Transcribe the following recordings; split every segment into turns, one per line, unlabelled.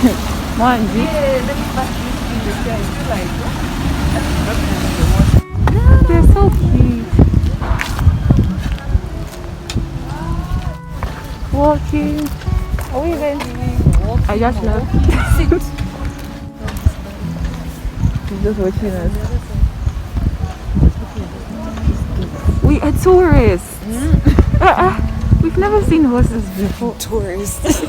Manji.
Yeah, let me pass this in the sky. I feel like
They're so cute. Walking.
are we even
I just love
sit?
He's just watching us. We are tourists. We've never seen horses before.
Tourists.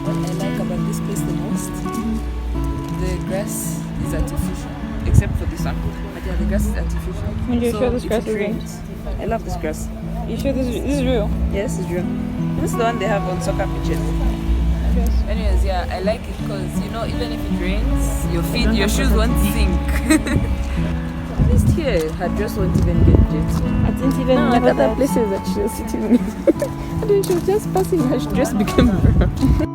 What I like about this place the most, the grass is artificial, except for this one. But yeah, the grass is artificial.
When you show this
if
grass
it
is real?
rains, I love this grass.
You sure this is real?
Yes, it's real. This is the one they have on soccer pitches.
Yes.
Anyways, yeah, I like it because you know, even if it rains, your shoes won't sink. At least here, her dress won't even get dirty.
I didn't even
No,
know
like other
that.
places that she was sitting in. And then she was just passing, her dress became brown.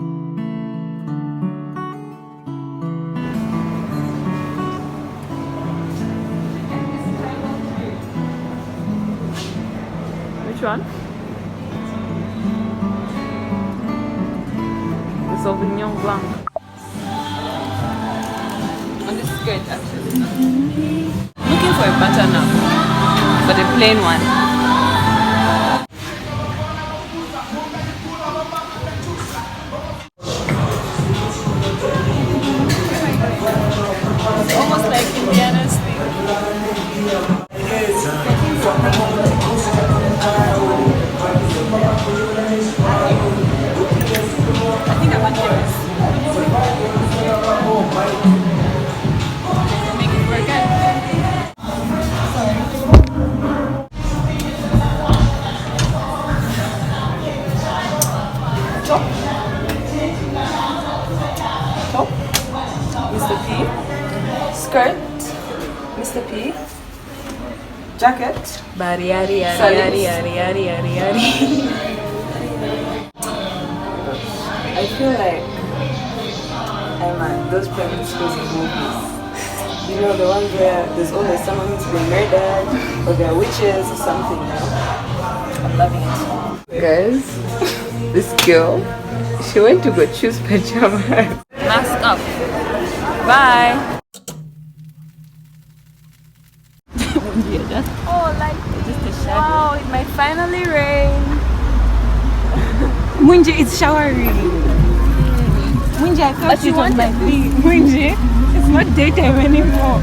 Which one? The Sauvignon Blanc.
And this is good actually. Looking for a pattern now, for the plain one. It's almost like Indiana's thing. I think I want this. Make it work out. Top. Top. Mr. P. Skirt. Mr. P. Jacket. Bari yari yari yari yari yari yari yari. I feel like I'm at those private schools in movies. You know, the ones where there's always someone who's been murdered or there are witches or something. You know? I'm loving it.
Guys, this girl, she went to go choose pajamas.
Mask up. Bye. Oh, like just a shadow. Wow, it might finally rain.
Munji, it's showering. Munji, I thought
But you
it was
wanted
like this. Munji, it's not daytime anymore.